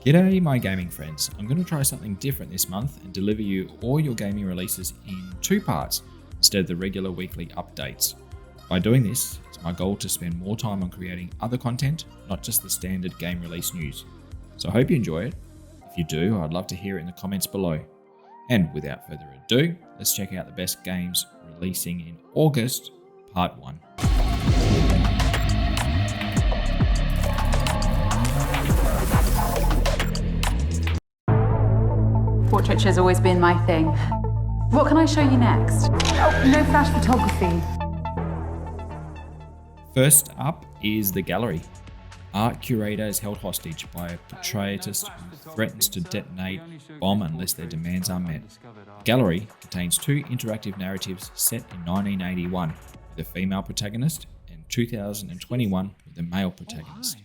G'day my gaming friends, I'm going to try something different this month and deliver you all your gaming releases in 2 parts instead of the regular weekly updates. By doing this, it's my goal to spend more time on creating other content, not just the standard game release news. So I hope you enjoy it. If you do, I'd love to hear it in the comments below. And without further ado, let's check out the best games releasing in August, part 1. Portraiture has always been my thing. What can I show you next? Oh, no flash photography. First up is The Gallery. Art curator is held hostage by a portraitist who threatens to detonate a bomb unless their demands are met. The Gallery contains 2 interactive narratives set in 1981 with a female protagonist and 2021 with a male protagonist.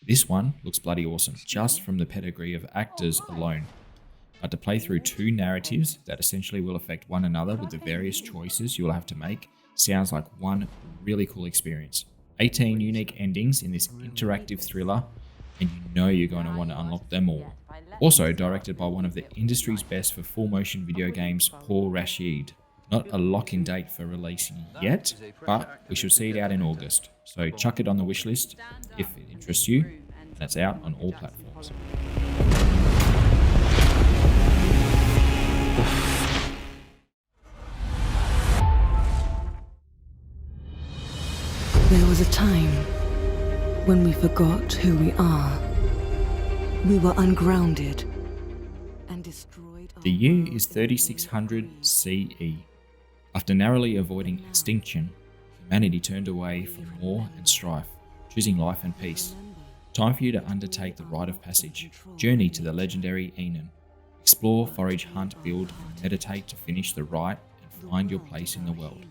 This one looks bloody awesome just from the pedigree of actors alone. But to play through 2 narratives that essentially will affect one another with the various choices you will have to make sounds like one really cool experience. 18 unique endings in this interactive thriller, and you know you're going to want to unlock them all. Also directed by one of the industry's best for full motion video games, Paul Rashid. Not a lock-in date for release yet, but we shall see it out in August. So chuck it on the wishlist if it interests you, and it's out on all platforms. There was a time when we forgot who we are. We were ungrounded and destroyed. The year is 3600 CE. After narrowly avoiding extinction, humanity turned away from war and strife, choosing life and peace. Time for you to undertake the rite of passage. Journey to the legendary Enen. Explore, forage, hunt, build, and meditate to finish the rite and find your place in the world.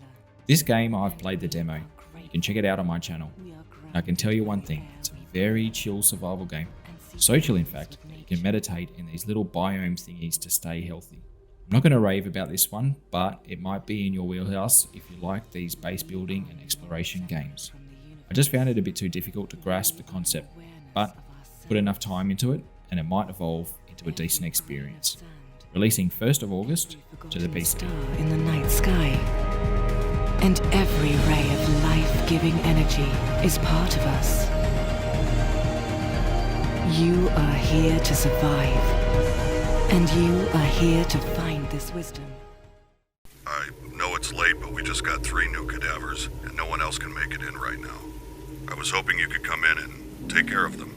This game, I've played the demo. You can check it out on my channel. And I can tell you one thing, it's a very chill survival game. So chill in fact, that you can meditate in these little biome thingies to stay healthy. I'm not going to rave about this one, but it might be in your wheelhouse if you like these base building and exploration games. I just found it a bit too difficult to grasp the concept, but put enough time into it and it might evolve into a decent experience. Releasing 1st of August to the PC. In the night sky. And every ray of life-giving energy is part of us. You are here to survive, and you are here to find this wisdom. I know it's late, but we just got 3 new cadavers, and no one else can make it in right now. I was hoping you could come in and take care of them.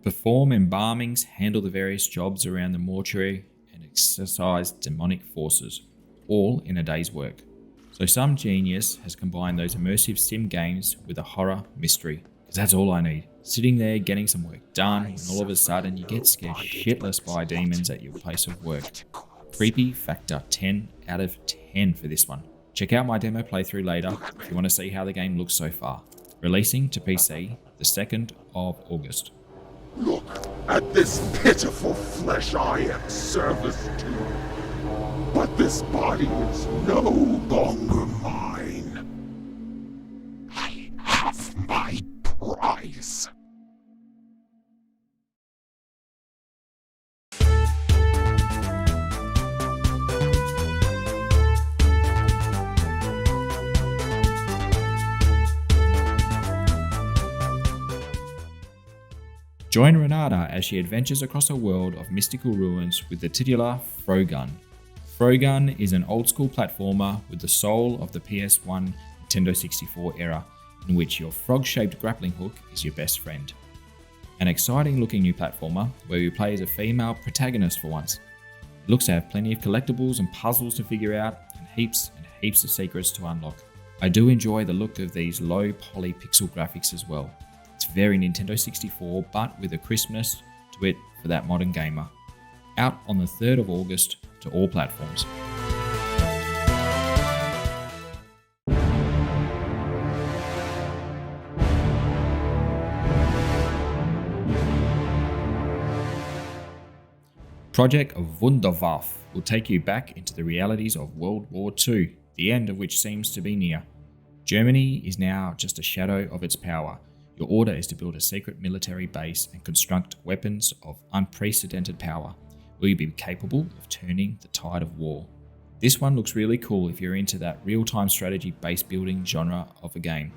Perform embalmings, handle the various jobs around the mortuary, and exorcise demonic forces, all in a day's work. So some genius has combined those immersive sim games with a horror mystery, because that's all I need. Sitting there getting some work done, and all of a sudden you get scared shitless by demons at your place of work. Creepy factor 10 out of 10 for this one. Check out my demo playthrough later if you want to see how the game looks so far. Releasing to PC the 2nd of August. Look at this pitiful flesh I am service to. But this body is no longer mine. I have my price. Join Renata as she adventures across a world of mystical ruins with the titular Frogun. Frogun is an old-school platformer with the soul of the PS1 Nintendo 64 era, in which your frog-shaped grappling hook is your best friend. An exciting-looking new platformer where you play as a female protagonist for once. It looks to have plenty of collectibles and puzzles to figure out, and heaps of secrets to unlock. I do enjoy the look of these low-poly pixel graphics as well. It's very Nintendo 64, but with a crispness to it for that modern gamer. Out on the 3rd of August to all platforms. Project Wunderwaffe will take you back into the realities of World War II the end of which seems to be near. Germany is now just a shadow of its power. Your order is to build a secret military base and construct weapons of unprecedented power. Will you be capable of turning the tide of war? This one looks really cool if you're into that real-time strategy base building genre of a game.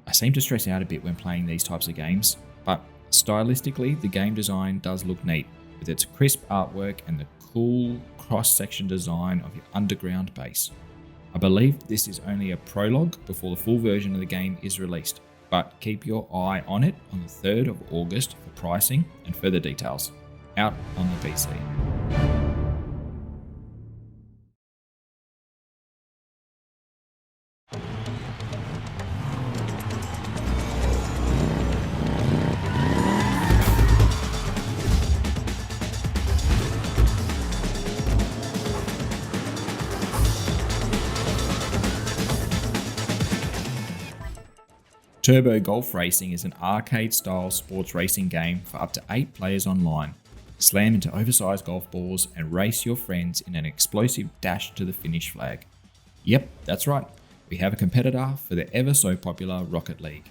I seem to stress out a bit when playing these types of games, but stylistically the game design does look neat, with its crisp artwork and the cool cross-section design of your underground base. I believe this is only a prologue before the full version of the game is released, but keep your eye on it on the 3rd of August for pricing and further details. Out on the PC. Turbo Golf Racing is an arcade-style sports racing game for up to 8 players online. Slam into oversized golf balls and race your friends in an explosive dash to the finish flag. Yep, that's right. We have a competitor for the ever so popular Rocket League.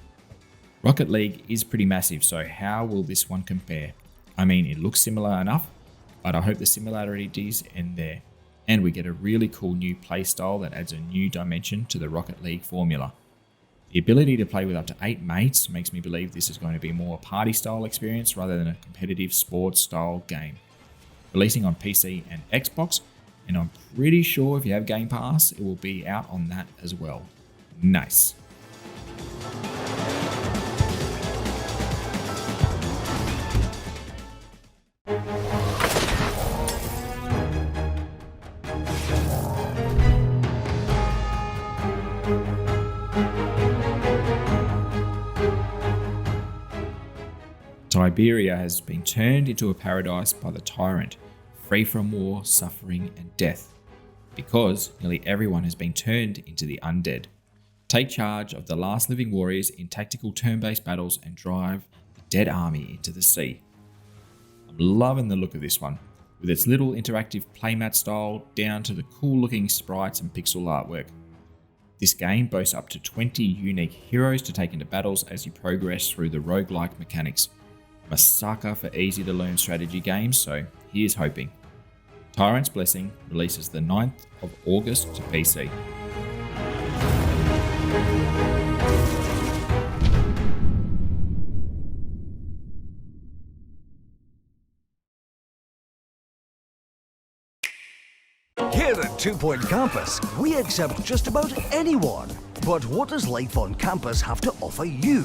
Rocket League is pretty massive, so how will this one compare? I mean, it looks similar enough, but I hope the similarities end there. And we get a really cool new playstyle that adds a new dimension to the Rocket League formula. The ability to play with up to 8 mates makes me believe this is going to be more a party-style experience rather than a competitive sports-style game. Releasing on PC and Xbox, and I'm pretty sure if you have Game Pass, it will be out on that as well. Nice. Siberia has been turned into a paradise by the Tyrant, free from war, suffering, and death, because nearly everyone has been turned into the undead. Take charge of the last living warriors in tactical turn-based battles and drive the dead army into the sea. I'm loving the look of this one, with its little interactive playmat style down to the cool-looking sprites and pixel artwork. This game boasts up to 20 unique heroes to take into battles as you progress through the roguelike mechanics. I'm a sucker for easy to learn strategy games, so here's hoping. Tyrant's Blessing releases the 9th of August to PC. Here at 2 Point Campus, we accept just about anyone. But what does life on campus have to offer you?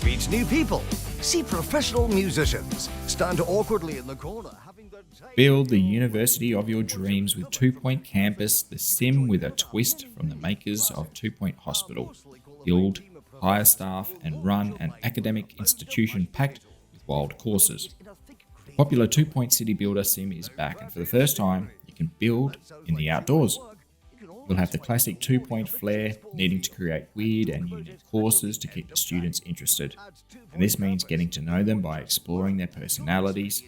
Meet new people, see professional musicians, stand awkwardly in the corner having their time. Build the university of your dreams with 2 Point Campus, the sim with a twist from the makers of 2 Point Hospital. Build, hire staff, and run an academic institution packed with wild courses. The popular 2 Point City Builder sim is back, and for the first time, you can build in the outdoors. You'll have the classic 2 Point flair, needing to create weird and unique courses to keep the students interested. And this means getting to know them by exploring their personalities.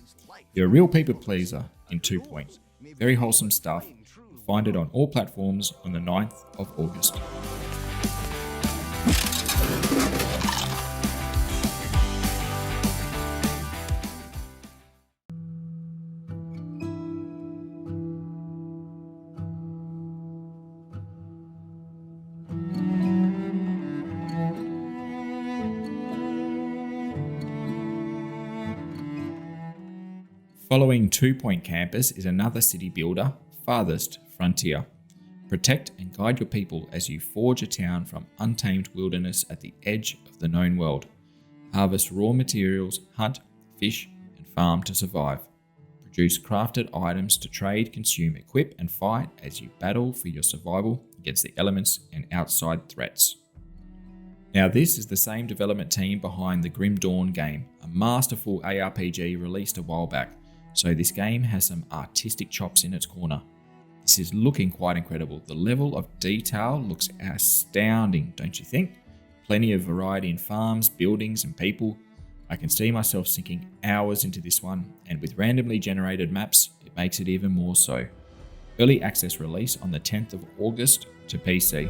You're a real people pleaser in 2 Point. Very wholesome stuff. You'll find it on all platforms on the 9th of August. Following 2 Point Campus is another city builder, Farthest Frontier. Protect and guide your people as you forge a town from untamed wilderness at the edge of the known world. Harvest raw materials, hunt, fish, and farm to survive. Produce crafted items to trade, consume, equip, and fight as you battle for your survival against the elements and outside threats. Now this is the same development team behind the Grim Dawn game, a masterful ARPG released a while back. So this game has some artistic chops in its corner. This is looking quite incredible. The level of detail looks astounding, don't you think? Plenty of variety in farms, buildings, and people. I can see myself sinking hours into this one, and with randomly generated maps, it makes it even more so. Early access release on the 10th of August to PC.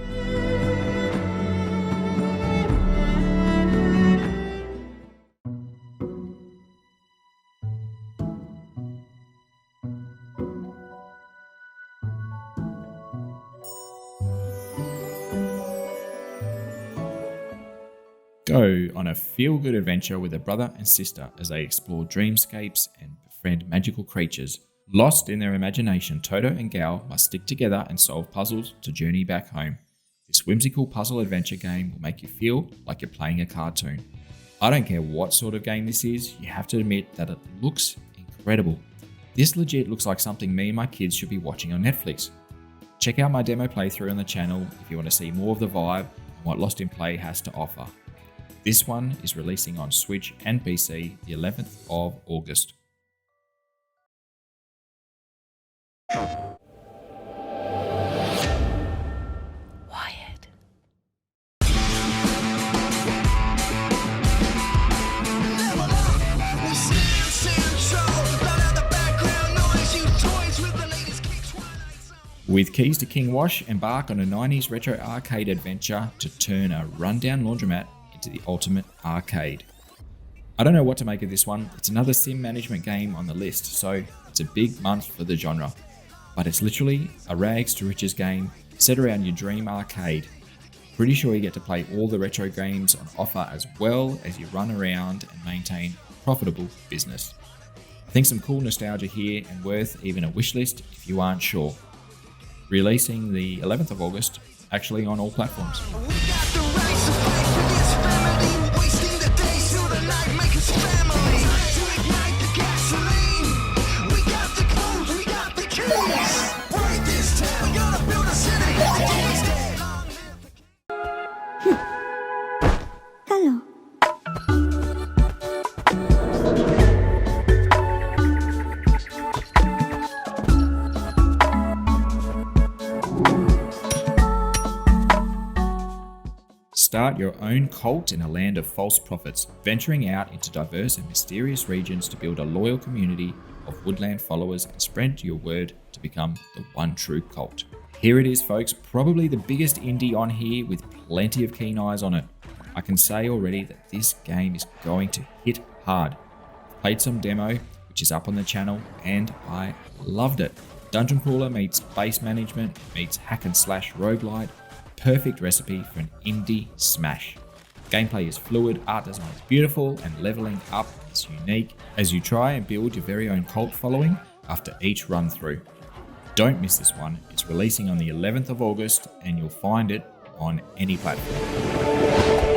Go on a feel-good adventure with a brother and sister as they explore dreamscapes and befriend magical creatures. Lost in their imagination, Toto and Gal must stick together and solve puzzles to journey back home. This whimsical puzzle adventure game will make you feel like you're playing a cartoon. I don't care what sort of game this is, you have to admit that it looks incredible. This legit looks like something me and my kids should be watching on Netflix. Check out my demo playthrough on the channel if you want to see more of the vibe and what Lost in Play has to offer. This one is releasing on Switch and PC the 11th of August. Wyatt. With keys to King Wash, embark on a 90s retro arcade adventure to turn a rundown laundromat into the ultimate arcade. I don't know what to make of this one. It's another sim management game on the list, so it's a big month for the genre. But it's literally a rags to riches game set around your dream arcade. Pretty sure you get to play all the retro games on offer as well as you run around and maintain a profitable business. I think some cool nostalgia here and worth even a wishlist if you aren't sure. Releasing the 11th of August, actually on all platforms. Hello. Start your own cult in a land of false prophets, venturing out into diverse and mysterious regions to build a loyal community of woodland followers and spread your word to become the one true cult. Here it is, folks, probably the biggest indie on here with plenty of keen eyes on it. I can say already that this game is going to hit hard. I've played some demo, which is up on the channel, and I loved it. Dungeon crawler meets base management, meets hack and slash roguelite. Perfect recipe for an indie smash. Gameplay is fluid, art design is beautiful, and leveling up is unique as you try and build your very own cult following after each run through. Don't miss this one. It's releasing on the 11th of August and you'll find it on any platform.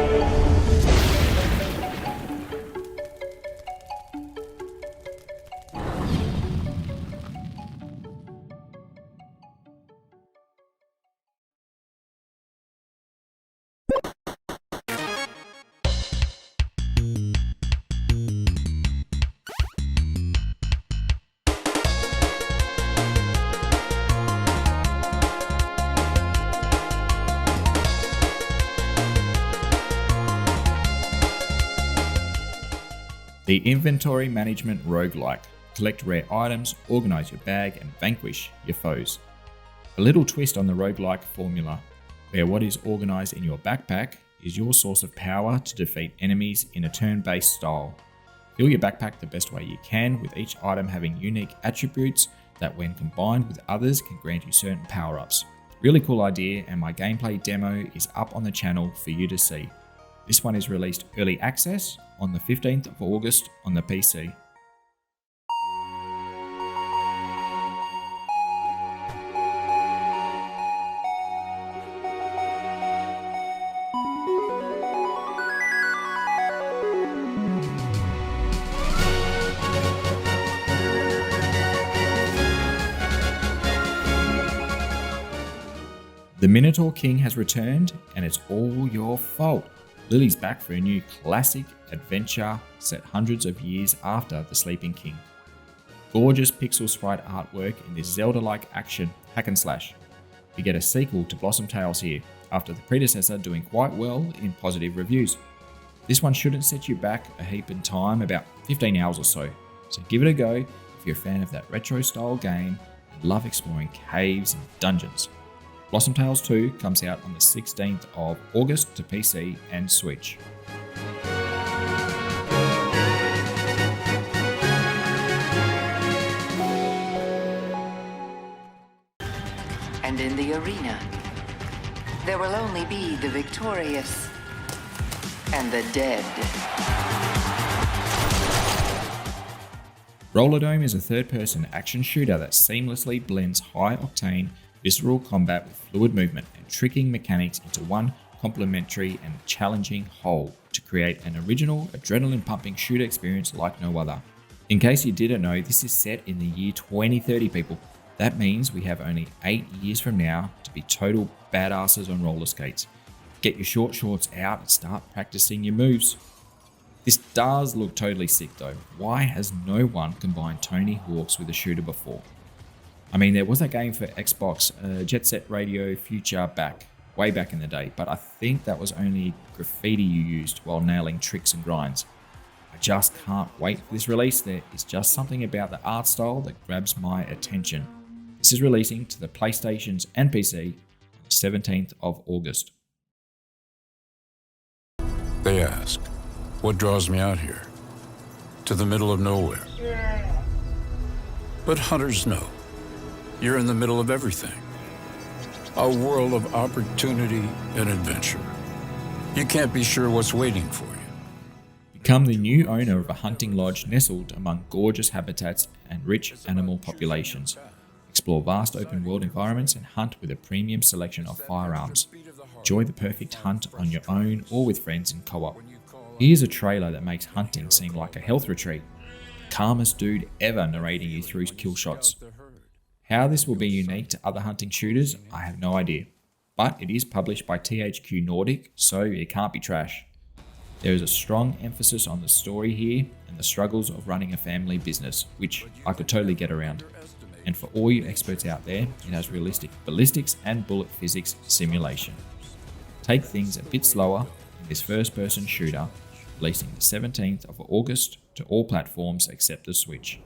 The Inventory Management Roguelike. Collect rare items, organise your bag, and vanquish your foes. A little twist on the roguelike formula, where what is organised in your backpack is your source of power to defeat enemies in a turn-based style. Fill your backpack the best way you can, with each item having unique attributes that when combined with others can grant you certain power-ups. Really cool idea, and my gameplay demo is up on the channel for you to see. This one is released early access on the 15th of August on the PC. The Minotaur King has returned, and it's all your fault. Lily's back for a new classic adventure set hundreds of years after The Sleeping King. Gorgeous pixel sprite artwork in this Zelda-like action hack and slash. We get a sequel to Blossom Tales here, after the predecessor doing quite well in positive reviews. This one shouldn't set you back a heap in time, about 15 hours or so give it a go if you're a fan of that retro style game and love exploring caves and dungeons. Blossom Tales 2 comes out on the 16th of August to PC and Switch. And in the arena, there will only be the victorious and the dead. Rollerdrome is a third-person action shooter that seamlessly blends high-octane, visceral combat with fluid movement and tricking mechanics into one complementary and challenging whole to create an original, adrenaline-pumping shooter experience like no other. In case you didn't know, this is set in the year 2030, people. That means we have only 8 years from now to be total badasses on roller skates. Get your short shorts out and start practicing your moves. This does look totally sick though. Why has no one combined Tony Hawk's with a shooter before? I mean, there was a game for Xbox, Jet Set Radio Future way back in the day, but I think that was only graffiti you used while nailing tricks and grinds. I just can't wait for this release. There is just something about the art style that grabs my attention. This is releasing to the PlayStations and PC on the 17th of August. They ask, what draws me out here? To the middle of nowhere. But hunters know, you're in the middle of everything. A world of opportunity and adventure. You can't be sure what's waiting for you. Become the new owner of a hunting lodge nestled among gorgeous habitats and rich animal populations. Explore vast open world environments and hunt with a premium selection of firearms. Enjoy the perfect hunt on your own or with friends in co-op. Here's a trailer that makes hunting seem like a health retreat. The calmest dude ever narrating you through kill shots. How this will be unique to other hunting shooters, I have no idea. But it is published by THQ Nordic, so it can't be trash. There is a strong emphasis on the story here and the struggles of running a family business, which I could totally get around. And for all you experts out there, it has realistic ballistics and bullet physics simulation. Take things a bit slower in this first-person shooter, releasing the 17th of August to all platforms except the Switch.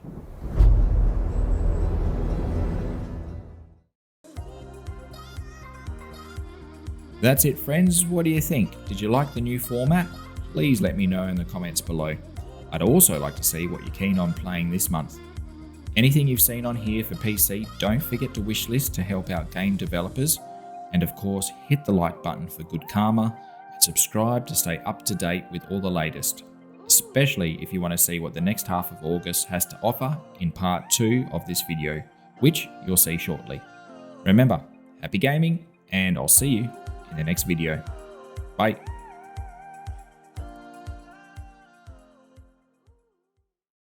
That's it, friends. What do you think? Did you like the new format? Please let me know in the comments below. I'd also like to see what you're keen on playing this month. Anything you've seen on here for PC, don't forget to wishlist to help out game developers. And of course, hit the like button for good karma and subscribe to stay up to date with all the latest, especially if you want to see what the next half of August has to offer in part 2 of this video, which you'll see shortly. Remember, happy gaming, and I'll see you in the next video. Bye.